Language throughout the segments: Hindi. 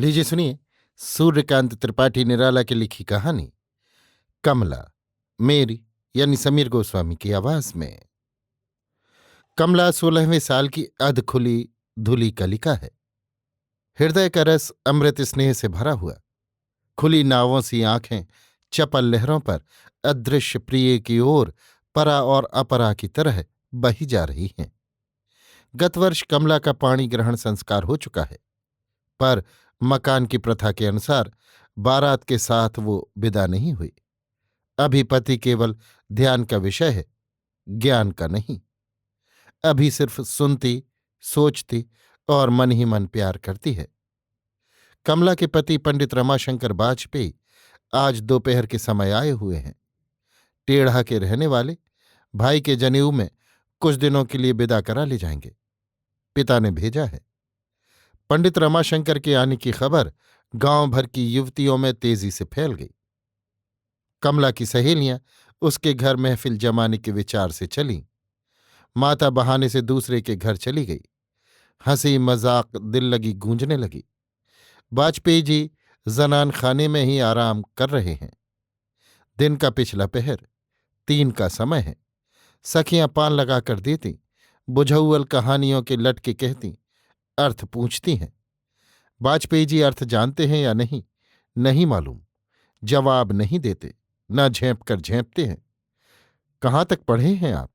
लीजिए सुनिए। सूर्यकांत त्रिपाठी निराला की लिखी कहानी कमला, मेरी यानी समीर गोस्वामी की आवाज में। कमला 16वें साल की अधखुली धुली कलिका है। हृदय का रस अमृत स्नेह से भरा हुआ, खुली नावों सी आंखें चपल लहरों पर अदृश्य प्रिय की ओर परा और अपरा की तरह बही जा रही हैं। गत वर्ष कमला का पाणी ग्रहण संस्कार हो चुका है, पर मकान की प्रथा के अनुसार बारात के साथ वो विदा नहीं हुई। अभी पति केवल ध्यान का विषय है, ज्ञान का नहीं। अभी सिर्फ सुनती, सोचती और मन ही मन प्यार करती है। कमला के पति पंडित रमाशंकर वाजपेयी आज दोपहर के समय आए हुए हैं। टेढ़ा के रहने वाले भाई के जनेऊ में कुछ दिनों के लिए विदा करा ले जाएंगे, पिता ने भेजा है। पंडित रमाशंकर के आने की खबर गांव भर की युवतियों में तेजी से फैल गई। कमला की सहेलियां उसके घर महफिल जमाने के विचार से चलीं। माता बहाने से दूसरे के घर चली गई। हंसी मजाक दिल लगी गूंजने लगी। वाजपेयी जी जनान खाने में ही आराम कर रहे हैं। दिन का पिछला पहर, 3 का समय है। सखियां पान लगाकर देती, बुझौल कहानियों के लटके कहती, अर्थ पूछती हैं। वाजपेयी जी अर्थ जानते हैं या नहीं, नहीं मालूम। जवाब नहीं देते, न झेंप कर झेंपते हैं। कहाँ तक पढ़े हैं आप?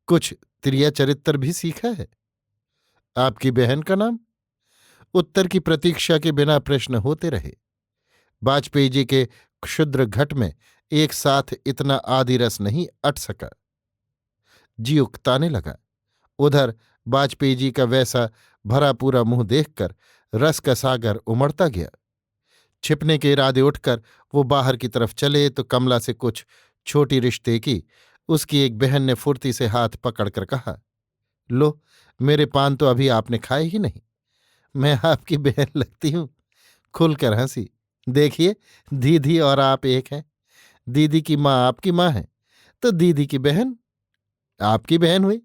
कुछ त्रिया चरित्र भी सीखा है? आपकी बहन का नाम? उत्तर की प्रतीक्षा के बिना प्रश्न होते रहे। वाजपेयी जी के क्षुद्र घट में एक साथ इतना आदि रस नहीं अट सका। जी उकताने लगा। उधर वाजपेयी जी का वैसा भरा पूरा मुंह देखकर रस का सागर उमड़ता गया। छिपने के इरादे उठकर वो बाहर की तरफ चले तो कमला से कुछ छोटी रिश्ते की उसकी एक बहन ने फुर्ती से हाथ पकड़कर कहा, लो, मेरे पान तो अभी आपने खाए ही नहीं। मैं आपकी बहन लगती हूं? खुलकर हंसी। देखिए, दीदी और आप एक हैं। दीदी की माँ आपकी माँ है, तो दीदी की बहन आपकी बहन हुई।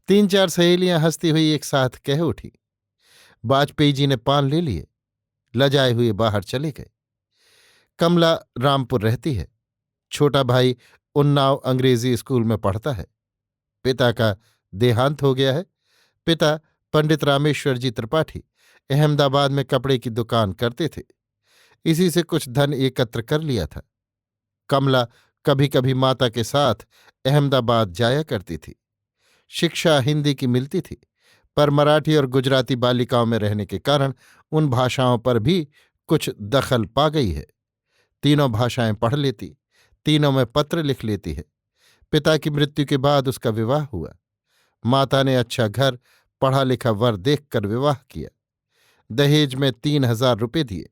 3-4 सहेलियां हंसती हुई एक साथ कह उठी। वाजपेयी जी ने पान ले लिए, लजाए हुए बाहर चले गए। कमला रामपुर रहती है। छोटा भाई उन्नाव अंग्रेजी स्कूल में पढ़ता है। पिता का देहांत हो गया है। पिता पंडित रामेश्वर जी त्रिपाठी अहमदाबाद में कपड़े की दुकान करते थे। इसी से कुछ धन एकत्र कर लिया था। कमला कभी कभी माता के साथ अहमदाबाद जाया करती थी। शिक्षा हिंदी की मिलती थी, पर मराठी और गुजराती बालिकाओं में रहने के कारण उन भाषाओं पर भी कुछ दखल पा गई है। तीनों भाषाएं पढ़ लेती, तीनों में पत्र लिख लेती है। पिता की मृत्यु के बाद उसका विवाह हुआ। माता ने अच्छा घर, पढ़ा लिखा वर देखकर विवाह किया। दहेज में 3,000 रुपये दिए।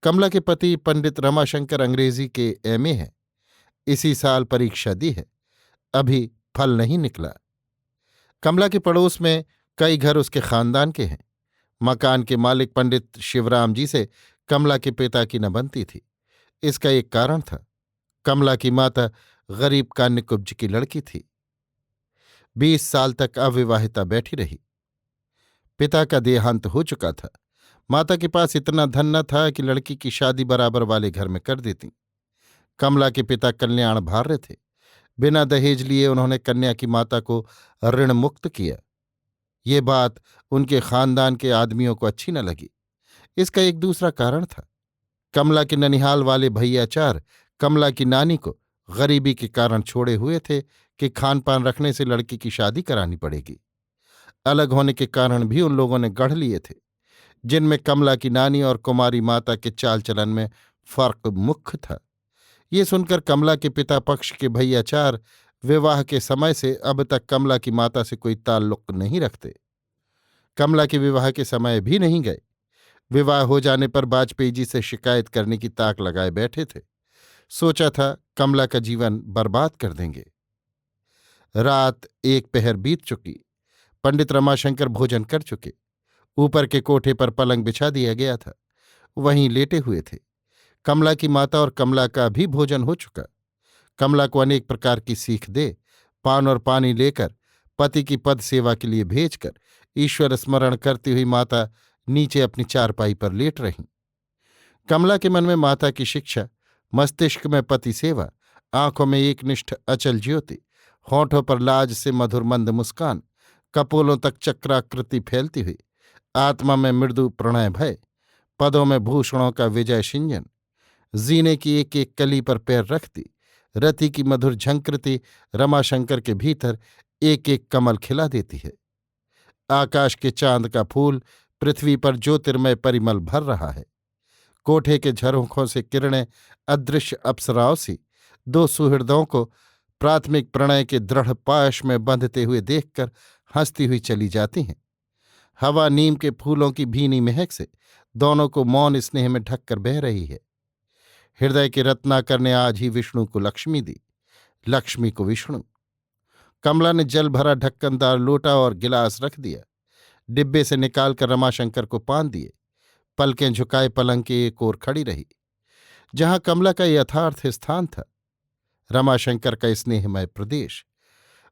कमला के पति पंडित रमाशंकर अंग्रेजी के एमए हैं। इसी साल परीक्षा दी है, अभी फल नहीं निकला। कमला के पड़ोस में कई घर उसके खानदान के हैं। मकान के मालिक पंडित शिवराम जी से कमला के पिता की न बनती थी। इसका एक कारण था। कमला की माता गरीब कान्यकुब्ज की लड़की थी। 20 साल तक अविवाहिता बैठी रही। पिता का देहांत हो चुका था। माता के पास इतना धन न था कि लड़की की शादी बराबर वाले घर में कर देती। कमला के पिता कल्याण भार्य थे। बिना दहेज लिए उन्होंने कन्या की माता को ऋण मुक्त किया। ये बात उनके खानदान के आदमियों को अच्छी न लगी। इसका एक दूसरा कारण था। कमला के ननिहाल वाले भैयाचार कमला की नानी को गरीबी के कारण छोड़े हुए थे कि खान पान रखने से लड़की की शादी करानी पड़ेगी। अलग होने के कारण भी उन लोगों ने गढ़ लिए थे, जिनमें कमला की नानी और कुमारी माता के चाल चलन में फर्क मुख्य था। ये सुनकर कमला के पिता पक्ष के भैयाचार विवाह के समय से अब तक कमला की माता से कोई ताल्लुक नहीं रखते। कमला के विवाह के समय भी नहीं गए। विवाह हो जाने पर वाजपेयी जी से शिकायत करने की ताक लगाए बैठे थे। सोचा था कमला का जीवन बर्बाद कर देंगे। रात 1 पहर बीत चुकी। पंडित रमाशंकर भोजन कर चुके। ऊपर के कोठे पर पलंग बिछा दिया गया था, वहीं लेटे हुए थे। कमला की माता और कमला का भी भोजन हो चुका। कमला को अनेक प्रकार की सीख दे, पान और पानी लेकर, पति की पद सेवा के लिए भेजकर ईश्वर स्मरण करती हुई माता नीचे अपनी चारपाई पर लेट रहीं। कमला के मन में माता की शिक्षा, मस्तिष्क में पति सेवा, आंखों में एकनिष्ठ अचल ज्योति, होठों पर लाज से मधुर मंद मुस्कान, कपोलों तक चक्राकृति फैलती हुई, आत्मा में मृदु प्रणय भय, पदों में भूषणों का विजय सिंजन, जीने की एक एक कली पर पैर रखती रति की मधुर झंकृति रमाशंकर के भीतर एक एक कमल खिला देती है। आकाश के चांद का फूल पृथ्वी पर ज्योतिर्मय परिमल भर रहा है। कोठे के झरोखों से किरणें अदृश्य अप्सराओं सी दो सुहृदों को प्राथमिक प्रणय के दृढ़ पाश में बंधते हुए देखकर हंसती हुई चली जाती हैं। हवा नीम के फूलों की भीनी महक से दोनों को मौन स्नेह में ढककर बह रही है। हृदय के रत्नाकर ने आज ही विष्णु को लक्ष्मी दी, लक्ष्मी को विष्णु। कमला ने जल भरा ढक्कनदार लोटा और गिलास रख दिया, डिब्बे से निकालकर रमाशंकर को पान दिए। पलकें झुकाए पलंग के एक ओर खड़ी रही, जहां कमला का यथार्थ स्थान था, रमाशंकर का स्नेहमय प्रदेश।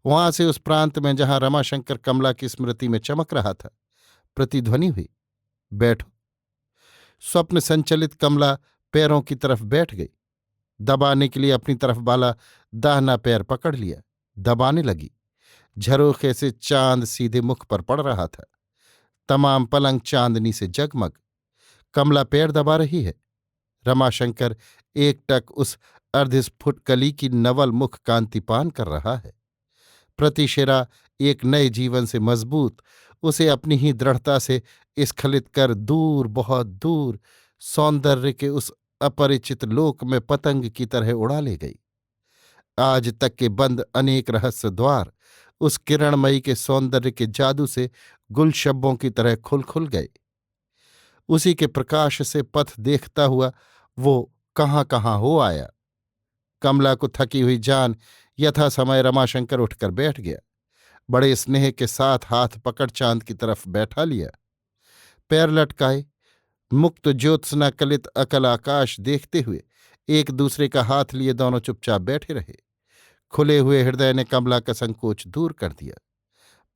वहां से उस प्रांत में जहां रमाशंकर कमला की स्मृति में चमक रहा था, प्रतिध्वनि हुई, बैठो। स्वप्न संचलित कमला पैरों की तरफ बैठ गई। दबाने के लिए अपनी तरफ वाला दाहिना पैर पकड़ लिया, दबाने लगी। झरोखे से चांद सीधे मुख पर पड़ रहा था। तमाम पलंग चांदनी से जगमग। कमला पैर दबा रही है। रमाशंकर एकटक उस अर्धस्फुट कली की नवल मुख कांति पान कर रहा है। प्रतिशिरा एक नए जीवन से मजबूत उसे अपनी ही दृढ़ता से स्खलित कर दूर, बहुत दूर सौंदर्य के उस अपरिचित लोक में पतंग की तरह उड़ा ले गई। आज तक के बंद अनेक रहस्य द्वार उस किरणमयी के सौंदर्य के जादू से गुलशब्बों की तरह खुल खुल गए। उसी के प्रकाश से पथ देखता हुआ वो कहाँ कहाँ हो आया। कमला को थकी हुई जान यथा समय रमाशंकर उठकर बैठ गया। बड़े स्नेह के साथ हाथ पकड़ चांद की तरफ बैठा लिया। पैर लटकाए मुक्त ज्योत्सना कलित अकल आकाश देखते हुए एक दूसरे का हाथ लिए दोनों चुपचाप बैठे रहे। खुले हुए हृदय ने कमला का संकोच दूर कर दिया।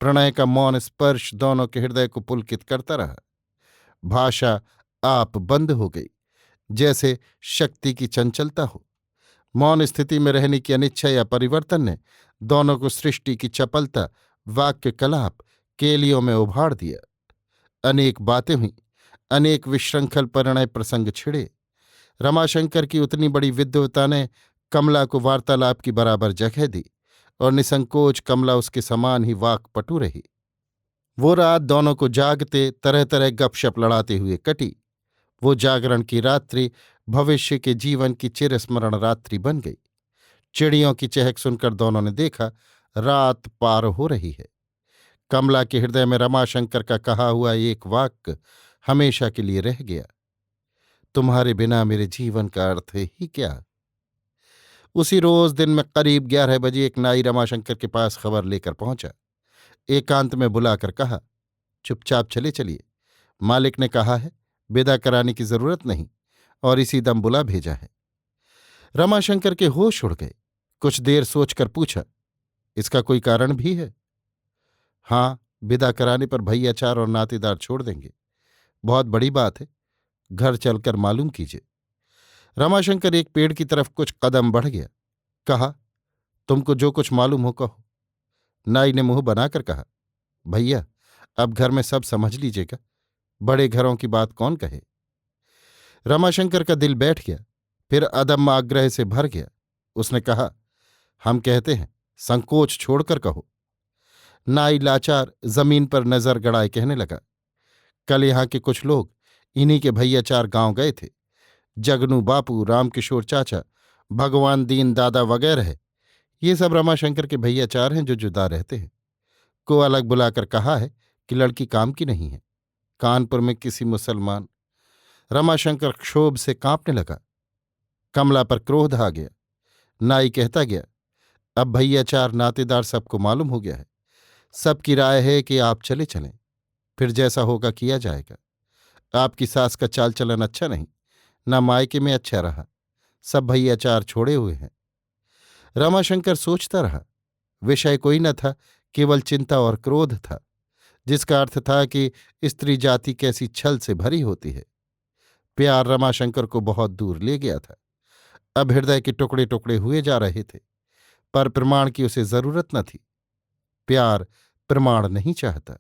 प्रणय का मौन स्पर्श दोनों के हृदय को पुलकित करता रहा। भाषा आप बंद हो गई, जैसे शक्ति की चंचलता हो। मौन स्थिति में रहने की अनिच्छा या परिवर्तन ने दोनों को सृष्टि की चपलता, वाक्य कलाप, केलियों में उभाड़ दिया। अनेक बातें हुईं, अनेक विशृंखल परिणय प्रसंग छिड़े। रमाशंकर की उतनी बड़ी विद्वता ने कमला को वार्तालाप की बराबर जगह दी और निसंकोच कमला उसके समान ही वाक्पटु रही। वो रात दोनों को जागते तरह तरह गपशप लड़ाते हुए कटी। वो जागरण की रात्रि भविष्य के जीवन की चिरस्मरण रात्रि बन गई। चिड़ियों की चहक सुनकर दोनों ने देखा रात पार हो रही है। कमला के हृदय में रमाशंकर का कहा हुआ एक वाक्य हमेशा के लिए रह गया, तुम्हारे बिना मेरे जीवन का अर्थ ही क्या। उसी रोज दिन में करीब 11 बजे एक नाई रमाशंकर के पास खबर लेकर पहुंचा। एकांत में बुलाकर कहा, चुपचाप चले चलिए, मालिक ने कहा है विदा कराने की जरूरत नहीं और इसी दम बुला भेजा है। रमाशंकर के होश उड़ गए। कुछ देर सोचकर पूछा, इसका कोई कारण भी है? हाँ, विदा कराने पर भैयाचार और नातेदार छोड़ देंगे। बहुत बड़ी बात है, घर चलकर मालूम कीजिए। रमाशंकर एक पेड़ की तरफ कुछ कदम बढ़ गया। कहा, तुमको जो कुछ मालूम हो कहो। नाई ने मुंह बनाकर कहा, भैया अब घर में सब समझ लीजिएगा, बड़े घरों की बात कौन कहे। रमाशंकर का दिल बैठ गया, फिर अदम्य आग्रह से भर गया। उसने कहा, हम कहते हैं, संकोच छोड़कर कहो। नाई लाचार जमीन पर नजर गड़ाए कहने लगा, कल यहाँ के कुछ लोग इन्हीं के भैयाचार गांव गए थे। जगनू बापू, रामकिशोर चाचा, भगवान दीन दादा वगैरह है। ये सब रमाशंकर के भैयाचार हैं जो जुदा रहते हैं। को अलग बुलाकर कहा है कि लड़की काम की नहीं है। कानपुर में किसी मुसलमान। रमाशंकर क्षोभ से कांपने लगा। कमला पर क्रोध आ गया। नाई कहता गया, अब भैयाचार नातेदार सबको मालूम हो गया है। सबकी राय है कि आप चले चलें, फिर जैसा होगा किया जाएगा। आपकी सास का चाल चलन अच्छा नहीं, ना मायके में अच्छा रहा। सब भैयाचार छोड़े हुए हैं। रमाशंकर सोचता रहा। विषय कोई न था, केवल चिंता और क्रोध था, जिसका अर्थ था कि स्त्री जाति कैसी छल से भरी होती है। प्यार रमाशंकर को बहुत दूर ले गया था। अब हृदय के टुकड़े टुकड़े हुए जा रहे थे, पर प्रमाण की उसे जरूरत न थी। प्यार प्रमाण नहीं चाहता।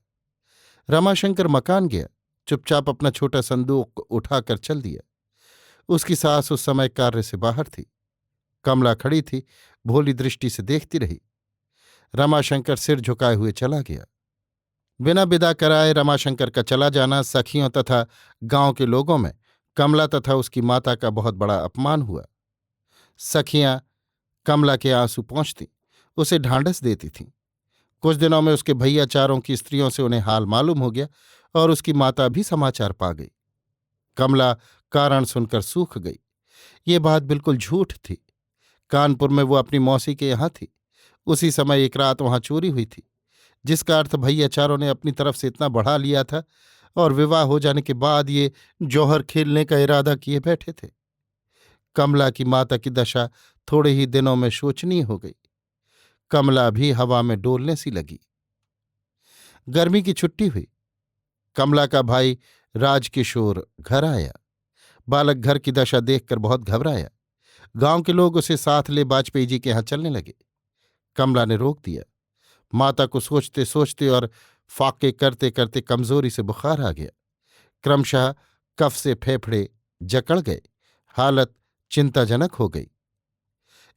रमाशंकर मकान गया, चुपचाप अपना छोटा संदूक उठाकर चल दिया। उसकी सास उस समय कार्य से बाहर थी। कमला खड़ी थी, भोली दृष्टि से देखती रही। रमाशंकर सिर झुकाए हुए चला गया। बिना विदा कराए रमाशंकर का चला जाना सखियों तथा गांव के लोगों में कमला तथा उसकी माता का बहुत बड़ा अपमान हुआ। सखियां कमला के आंसू पोंछती, उसे ढांढस देती थीं। कुछ दिनों में उसके भैयाचारों की स्त्रियों से उन्हें हाल मालूम हो गया और उसकी माता भी समाचार पा गई। कमला कारण सुनकर सूख गई। ये बात बिल्कुल झूठ थी। कानपुर में वो अपनी मौसी के यहाँ थी। उसी समय एक रात वहां चोरी हुई थी, जिसका अर्थ भैयाचारों ने अपनी तरफ से इतना बढ़ा लिया था और विवाह हो जाने के बाद ये जौहर खेलने का इरादा किए बैठे थे। कमला की माता की दशा थोड़े ही दिनों में शोचनीय हो गई। कमला भी हवा में डोलने सी लगी। गर्मी की छुट्टी हुई। कमला का भाई राजकिशोर घर आया। बालक घर की दशा देखकर बहुत घबराया। गांव के लोग उसे साथ ले वाजपेयी जी के यहां चलने लगे। कमला ने रोक दिया। माता को सोचते सोचते और फाके करते करते कमजोरी से बुखार आ गया। क्रमशः कफ से फेफड़े जकड़ गए। हालत चिंताजनक हो गई।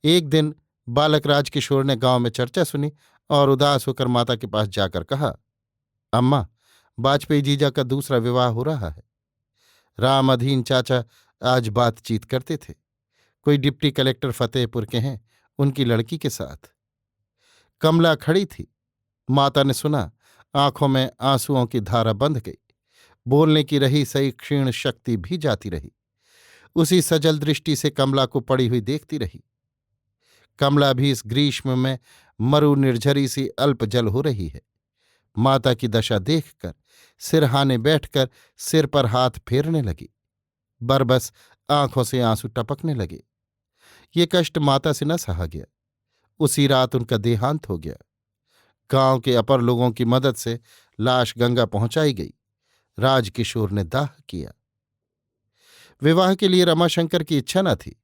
एक दिन बालक राजकिशोर ने गांव में चर्चा सुनी और उदास होकर माता के पास जाकर कहा, अम्मा, वाजपेयी जीजा का दूसरा विवाह हो रहा है। राम अधीन चाचा आज बातचीत करते थे। कोई डिप्टी कलेक्टर फतेहपुर के हैं, उनकी लड़की के साथ। कमला खड़ी थी। माता ने सुना, आंखों में आंसुओं की धारा बंध गई। बोलने की रही सही क्षीण शक्ति भी जाती रही। उसी सजल दृष्टि से कमला को पड़ी हुई देखती रही। कमला भी इस ग्रीष्म में मरु निर्झरी सी अल्प जल हो रही है। माता की दशा देखकर सिरहाने बैठकर सिर पर हाथ फेरने लगी। बरबस आंखों से आंसू टपकने लगे। ये कष्ट माता से न सहा गया। उसी रात उनका देहांत हो गया। गांव के अपर लोगों की मदद से लाश गंगा पहुंचाई गई। राजकिशोर ने दाह किया। विवाह के लिए रमाशंकर की इच्छा न थी।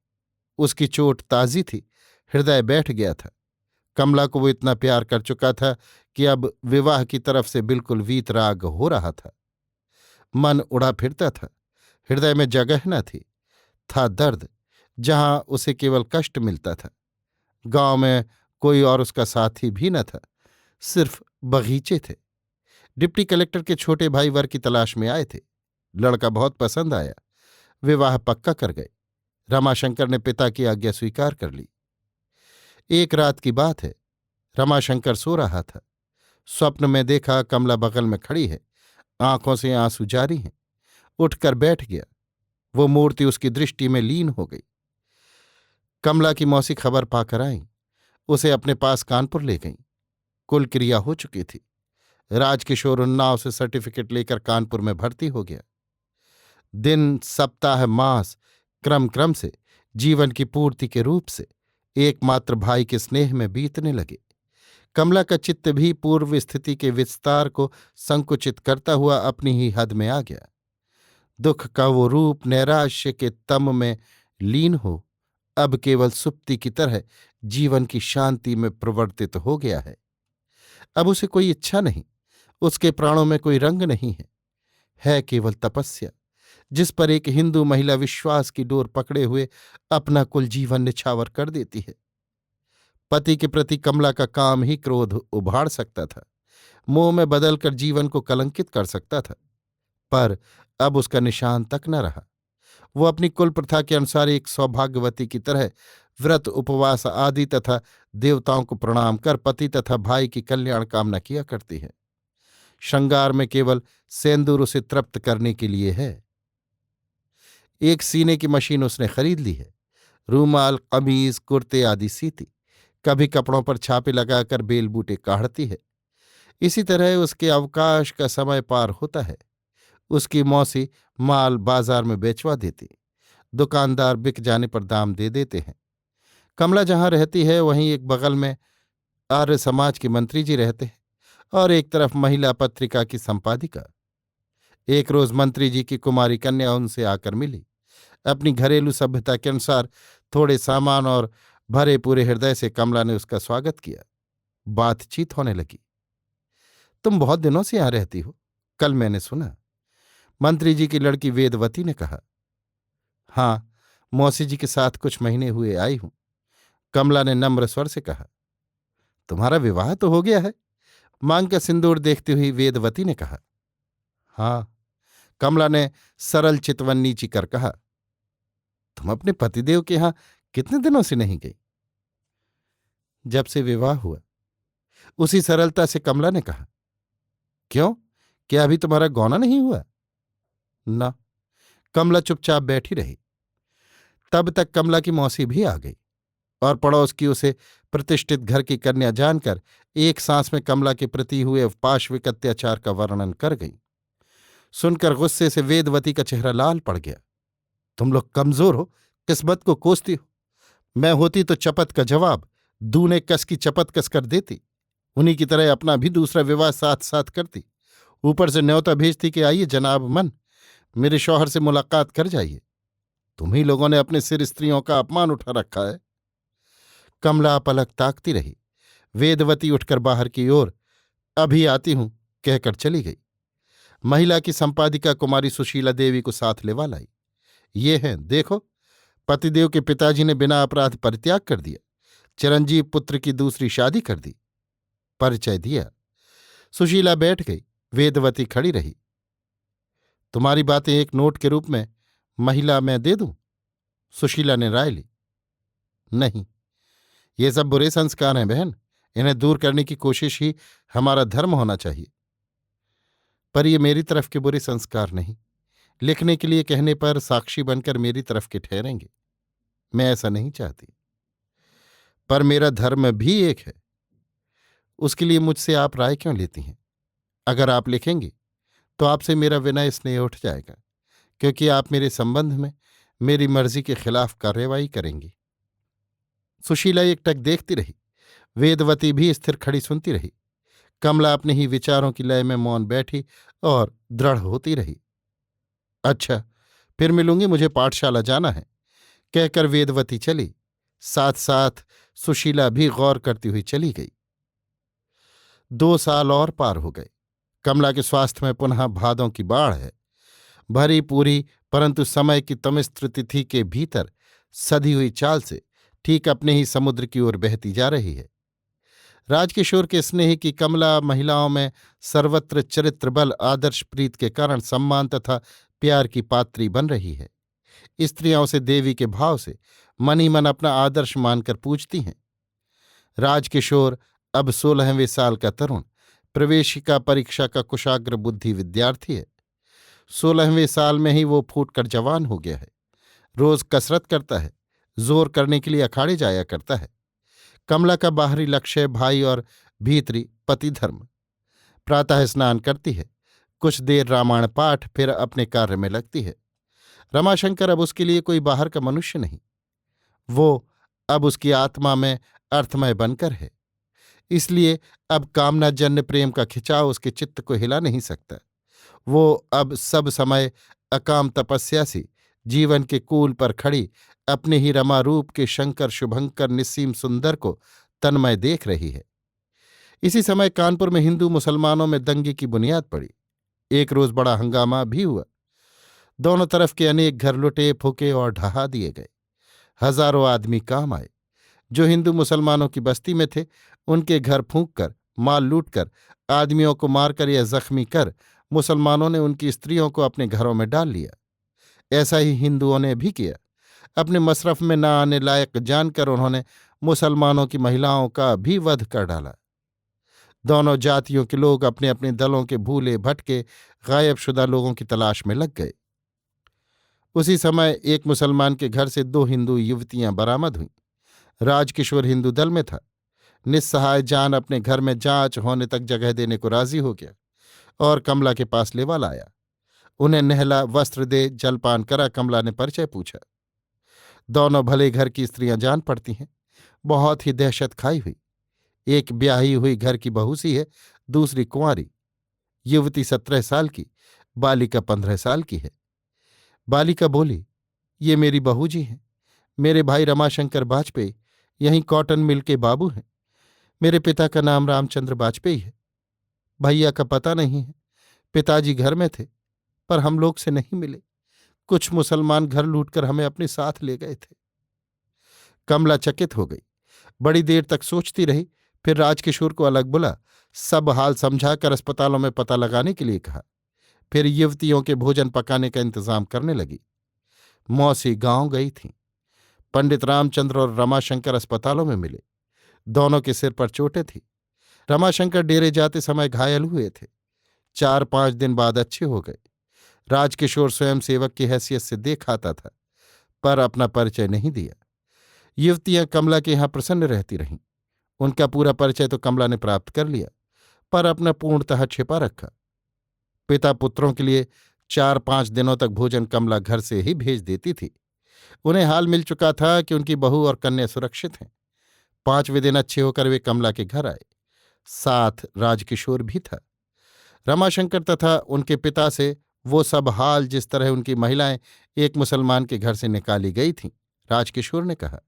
उसकी चोट ताजी थी, हृदय बैठ गया था। कमला को वो इतना प्यार कर चुका था कि अब विवाह की तरफ से बिल्कुल वीतराग हो रहा था। मन उड़ा फिरता था। हृदय में जगह न थी। था दर्द, जहां उसे केवल कष्ट मिलता था। गांव में कोई और उसका साथी भी न था, सिर्फ बगीचे थे। डिप्टी कलेक्टर के छोटे भाई वर की तलाश में आए थे। लड़का बहुत पसंद आया। विवाह पक्का कर गए। रमाशंकर ने पिता की आज्ञा स्वीकार कर ली। एक रात की बात है। रमाशंकर सो रहा था। स्वप्न में देखा कमला बगल में खड़ी है, आंखों से आंसू जारी हैं। उठकर बैठ गया। वो मूर्ति उसकी दृष्टि में लीन हो गई। कमला की मौसी खबर पाकर आईं। उसे अपने पास कानपुर ले गईं। कुल क्रिया हो चुकी थी। राजकिशोर उन्नाव से सर्टिफिकेट लेकर कानपुर में भर्ती हो गया। दिन, सप्ताह, मास क्रम क्रम से जीवन की पूर्ति के रूप से एकमात्र भाई के स्नेह में बीतने लगे। कमला का चित्त भी पूर्व स्थिति के विस्तार को संकुचित करता हुआ अपनी ही हद में आ गया। दुख का वो रूप नैराश्य के तम में लीन हो अब केवल सुप्ति की तरह जीवन की शांति में प्रवर्तित हो गया है। अब उसे कोई इच्छा नहीं, उसके प्राणों में कोई रंग नहीं है केवल तपस्या, जिस पर एक हिंदू महिला विश्वास की डोर पकड़े हुए अपना कुल जीवन निछावर कर देती है। पति के प्रति कमला का काम ही क्रोध उभार सकता था, मोह में बदलकर जीवन को कलंकित कर सकता था, पर अब उसका निशान तक न रहा। वो अपनी कुल प्रथा के अनुसार एक सौभाग्यवती की तरह व्रत, उपवास आदि तथा देवताओं को प्रणाम कर पति तथा भाई की कल्याण कामना किया करती है। श्रृंगार में केवल सेंदूर उसे तृप्त करने के लिए है। एक सीने की मशीन उसने खरीद ली है। रूमाल, कमीज, कुर्ते आदि सीती। कभी कपड़ों पर छापे लगाकर बेल बूटे काढ़ती है। इसी तरह उसके अवकाश का समय पार होता है। उसकी मौसी माल बाजार में बेचवा देती। दुकानदार बिक जाने पर दाम दे देते हैं। कमला जहां रहती है वहीं एक बगल में आर्य समाज के मंत्री जी रहते हैं। और एक तरफ महिला पत्रिका की संपादिका। एक रोज मंत्री जी की कुमारी कन्या उनसे आकर मिली। अपनी घरेलू सभ्यता के अनुसार थोड़े सामान और भरे पूरे हृदय से कमला ने उसका स्वागत किया। बातचीत होने लगी। तुम बहुत दिनों से यहां रहती हो, कल मैंने सुना, मंत्री जी की लड़की वेदवती ने कहा। हाँ, मौसी जी के साथ कुछ महीने हुए आई हूं, कमला ने नम्र स्वर से कहा। तुम्हारा विवाह तो हो गया है? मांग का सिंदूर देखती हुई वेदवती ने कहा। हाँ, कमला ने सरल चितवन नीची कर कहा। तुम अपने पतिदेव के यहां कितने दिनों से नहीं गई? जब से विवाह हुआ, उसी सरलता से कमला ने कहा। क्यों, क्या अभी तुम्हारा गौना नहीं हुआ? ना। कमला चुपचाप बैठी रही। तब तक कमला की मौसी भी आ गई और पड़ोस की उसे प्रतिष्ठित घर की कन्या जानकर एक सांस में कमला के प्रति हुए पाशविक अत्याचार का वर्णन कर गई। सुनकर गुस्से से वेदवती का चेहरा लाल पड़ गया। तुम लोग कमजोर हो, किस्मत को कोसती हो। मैं होती तो चपत का जवाब दूने कस की चपत कस कर देती, उन्हीं की तरह अपना भी दूसरा विवाह साथ साथ करती। ऊपर से न्योता भेजती कि आइए जनाब मन, मेरे शौहर से मुलाकात कर जाइए। तुम्ही लोगों ने अपने सिर स्त्रियों का अपमान उठा रखा है। कमला पलक ताकती रही। वेदवती उठकर बाहर की ओर अभी आती हूं कहकर चली गई। महिला की संपादिका कुमारी सुशीला देवी को साथ लेवा लाई। ये हैं, देखो, पतिदेव के पिताजी ने बिना अपराध परित्याग कर दिया, चिरंजीव पुत्र की दूसरी शादी कर दी। परिचय दिया। सुशीला बैठ गई। वेदवती खड़ी रही। तुम्हारी बातें एक नोट के रूप में महिला मैं दे दूं? सुशीला ने राय ली। नहीं, ये सब बुरे संस्कार हैं बहन, इन्हें दूर करने की कोशिश ही हमारा धर्म होना चाहिए। पर ये मेरी तरफ के बुरे संस्कार नहीं, लिखने के लिए कहने पर साक्षी बनकर मेरी तरफ के ठहरेंगे। मैं ऐसा नहीं चाहती। पर मेरा धर्म भी एक है, उसके लिए मुझसे आप राय क्यों लेती हैं? अगर आप लिखेंगी तो आपसे मेरा विनय स्नेह उठ जाएगा, क्योंकि आप मेरे संबंध में मेरी मर्जी के खिलाफ कार्यवाही करेंगी। सुशीला एकटक देखती रही। वेदवती भी स्थिर खड़ी सुनती रही। कमला अपने ही विचारों की लय में मौन बैठी और दृढ़ होती रही। अच्छा, फिर मिलूंगी, मुझे पाठशाला जाना है, कहकर वेदवती चली। साथ साथ सुशीला भी गौर करती हुई चली गई। 2 साल और पार हो गए। कमला के स्वास्थ्य में पुनः भादों की बाढ़ है। भरी पूरी परंतु समय की तमिस्त्र तिथि के भीतर सधी हुई चाल से ठीक अपने ही समुद्र की ओर बहती जा रही है। राजकिशोर के स्नेह की कमला महिलाओं में सर्वत्र चरित्र बल आदर्श प्रीत के कारण सम्मान तथा प्यार की पात्री बन रही है। स्त्रियां उसे देवी के भाव से मन ही मन अपना आदर्श मानकर पूजती हैं। राजकिशोर अब 16वें साल का तरुण, प्रवेशिका परीक्षा का कुशाग्र बुद्धि विद्यार्थी है। 16वें साल में ही वो फूटकर जवान हो गया है। रोज कसरत करता है, जोर करने के लिए अखाड़े जाया करता है। कमला का बाहरी लक्ष्य भाई और भीतरी पति धर्म। प्रातः स्नान करती है, कुछ देर रामायण पाठ, फिर अपने कार्य में लगती है। रमाशंकर अब उसके लिए कोई बाहर का मनुष्य नहीं, वो अब उसकी आत्मा में अर्थमय बनकर है। इसलिए अब कामनाजन्य प्रेम का खिंचाव उसके चित्त को हिला नहीं सकता। वो अब सब समय अकाम तपस्या से जीवन के कूल पर खड़ी अपने ही रमा रूप के शंकर शुभंकर निस्सीम सुंदर को तन्मय देख रही है। इसी समय कानपुर में हिंदू मुसलमानों में दंगे की बुनियाद पड़ी। एक रोज बड़ा हंगामा भी हुआ। दोनों तरफ के अनेक घर लुटे फूके और ढहा दिए गए। हजारों आदमी काम आए। जो हिंदू मुसलमानों की बस्ती में थे, उनके घर फूंक कर, माल लूटकर, आदमियों को मारकर या जख्मी कर मुसलमानों ने उनकी स्त्रियों को अपने घरों में डाल लिया। ऐसा ही हिंदुओं ने भी किया। अपने मसरफ में न आने लायक जानकर उन्होंने मुसलमानों की महिलाओं का भी वध कर डाला। दोनों जातियों के लोग अपने अपने दलों के भूले भटके गायबशुदा लोगों की तलाश में लग गए। उसी समय एक मुसलमान के घर से 2 हिंदू युवतियां बरामद हुईं। राजकिशोर हिंदू दल में था। निस्सहाय जान अपने घर में जांच होने तक जगह देने को राजी हो गया और कमला के पास लेवा लाया। उन्हें नहला, वस्त्र दे, जलपान करा। कमला ने परिचय पूछा। दोनों भले घर की स्त्रियां जान पड़ती हैं, बहुत ही दहशत खाई हुई। एक ब्याही हुई घर की बहू सी है, दूसरी कुंवारी। युवती 17 साल की, बालिका 15 साल की है। बालिका बोली, ये मेरी बहू जी हैं। मेरे भाई रमाशंकर बाजपेयी यहीं कॉटन मिल के बाबू हैं। मेरे पिता का नाम रामचंद्र बाजपेयी है। भैया का पता नहीं है। पिताजी घर में थे, पर हम लोग से नहीं मिले। कुछ मुसलमान घर लूटकर हमें अपने साथ ले गए थे। कमला चकित हो गई, बड़ी देर तक सोचती रही। फिर राजकिशोर को अलग बुला सब हाल समझाकर अस्पतालों में पता लगाने के लिए कहा। फिर युवतियों के भोजन पकाने का इंतजाम करने लगी। मौसी गांव गई थी। पंडित रामचंद्र और रमाशंकर अस्पतालों में मिले। दोनों के सिर पर चोटें थी। रमाशंकर डेरे जाते समय घायल हुए थे। 4-5 दिन बाद अच्छे हो गए। राजकिशोर स्वयं सेवक की हैसियत से देख आता था, पर अपना परिचय नहीं दिया। युवतियां कमला के यहां प्रसन्न रहती रहीं। उनका पूरा परिचय तो कमला ने प्राप्त कर लिया, पर अपना पूर्णतः छिपा रखा। पिता पुत्रों के लिए 4-5 दिनों तक भोजन कमला घर से ही भेज देती थी। उन्हें हाल मिल चुका था कि उनकी बहू और कन्या सुरक्षित हैं। 5वें दिन अच्छे होकर वे कमला के घर आए। साथ राजकिशोर भी था। रमाशंकर तथा उनके पिता से वो सब हाल जिस तरह उनकी महिलाएं एक मुसलमान के घर से निकाली गई थीं, राजकिशोर ने कहा।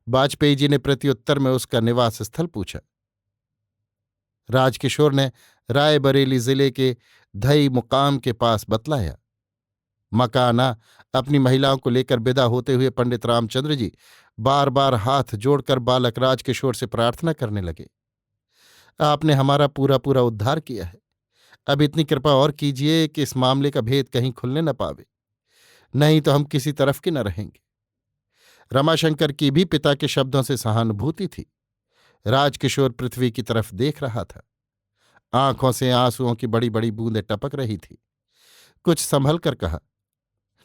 वाजपेयी जी ने प्रत्युत्तर में उसका निवास स्थल पूछा। राजकिशोर ने रायबरेली जिले के धई मुकाम के पास बतलाया। मकाना अपनी महिलाओं को लेकर विदा होते हुए पंडित रामचंद्र जी बार बार हाथ जोड़कर बालक राजकिशोर से प्रार्थना करने लगे। आपने हमारा पूरा पूरा उद्धार किया है। अब इतनी कृपा और कीजिए कि इस मामले का भेद कहीं खुलने न पावे, नहीं तो हम किसी तरफ के न रहेंगे। रमाशंकर की भी पिता के शब्दों से सहानुभूति थी। राजकिशोर पृथ्वी की तरफ देख रहा था। आंखों से आंसुओं की बड़ी बड़ी बूंदें टपक रही थी। कुछ संभल कर कहा,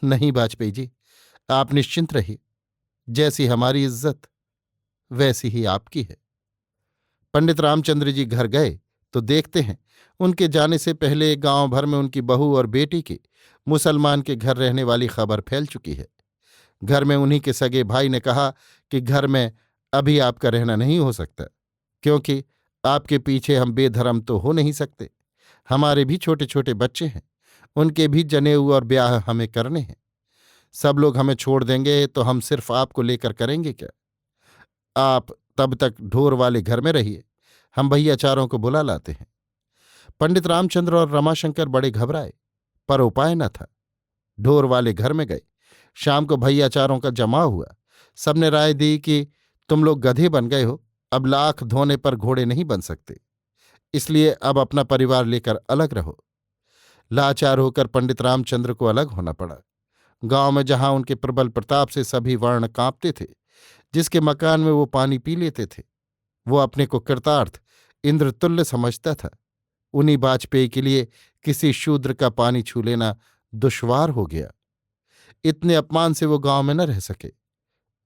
नहीं वाजपेयी जी, आप निश्चिंत रहिए। जैसी हमारी इज्जत वैसी ही आपकी है। पंडित रामचंद्र जी घर गए तो देखते हैं उनके जाने से पहले गांव भर में उनकी बहू और बेटी की मुसलमान के घर रहने वाली खबर फैल चुकी है। घर में उन्हीं के सगे भाई ने कहा कि घर में अभी आपका रहना नहीं हो सकता, क्योंकि आपके पीछे हम बेधर्म तो हो नहीं सकते। हमारे भी छोटे छोटे बच्चे हैं, उनके भी जनेऊ और ब्याह हमें करने हैं। सब लोग हमें छोड़ देंगे तो हम सिर्फ आपको लेकर करेंगे क्या? आप तब तक ढोर वाले घर में रहिए, हम भैया चारों को बुला लाते हैं। पंडित रामचंद्र और रमाशंकर बड़े घबराए, पर उपाय न था। ढोर वाले घर में गए। शाम को भैया चारों का जमाव हुआ। सबने राय दी कि तुम लोग गधे बन गए हो, अब लाख धोने पर घोड़े नहीं बन सकते, इसलिए अब अपना परिवार लेकर अलग रहो। लाचार होकर पंडित रामचंद्र को अलग होना पड़ा। गांव में जहां उनके प्रबल प्रताप से सभी वर्ण कांपते थे, जिसके मकान में वो पानी पी लेते थे, वो अपने को कृतार्थ इंद्रतुल्य समझता था। उन्हीं वाजपेयी के लिए किसी शूद्र का पानी छू लेना दुश्वार हो गया। इतने अपमान से वो गांव में न रह सके।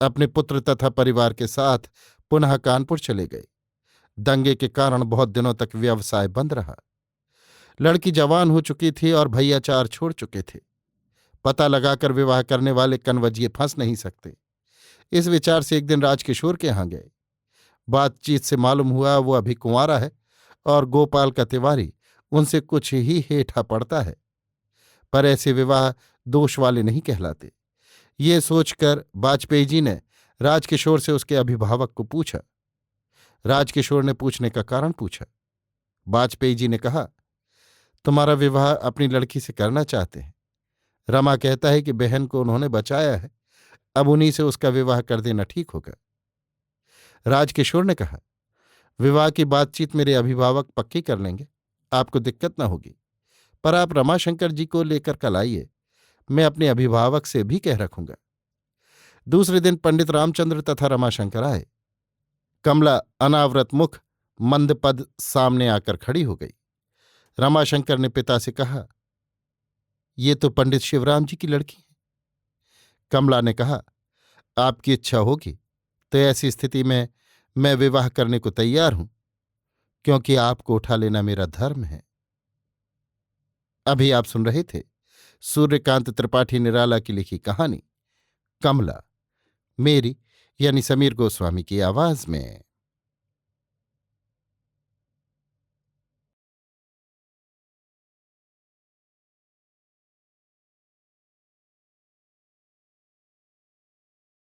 अपने पुत्र तथा परिवार के साथ पुनः कानपुर चले गए। दंगे के कारण बहुत दिनों तक व्यवसाय बंद रहा। लड़की जवान हो चुकी थी और भैया चार छोड़ चुके थे। पता लगाकर विवाह करने वाले कनवजिए फंस नहीं सकते। इस विचार से एक दिन राजकिशोर के यहां गए। बातचीत से मालूम हुआ वो अभी कुंवारा है और गोपाल का तिवारी उनसे कुछ ही हेठा पड़ता है, पर ऐसे विवाह दोष वाले नहीं कहलाते। ये सोचकर वाजपेयी जी ने राजकिशोर से उसके अभिभावक को पूछा। राजकिशोर ने पूछने का कारण पूछा। वाजपेयी जी ने कहा, तुम्हारा विवाह अपनी लड़की से करना चाहते हैं। रमा कहता है कि बहन को उन्होंने बचाया है, अब उन्हीं से उसका विवाह कर देना ठीक होगा। राजकिशोर ने कहा, विवाह की बातचीत मेरे अभिभावक पक्की कर लेंगे, आपको दिक्कत न होगी, पर आप रमाशंकर जी को लेकर कल आइए, मैं अपने अभिभावक से भी कह रखूंगा। दूसरे दिन पंडित रामचंद्र तथा रमाशंकर आए। कमला अनावृत मुख मंदपद सामने आकर खड़ी हो गई। रमाशंकर ने पिता से कहा, ये तो पंडित शिवराम जी की लड़की है। कमला ने कहा, आपकी इच्छा होगी तो ऐसी स्थिति में मैं विवाह करने को तैयार हूं, क्योंकि आपको उठा लेना मेरा धर्म है। अभी आप सुन रहे थे सूर्यकांत त्रिपाठी निराला की लिखी कहानी कमला, मेरी यानी समीर गोस्वामी की आवाज में।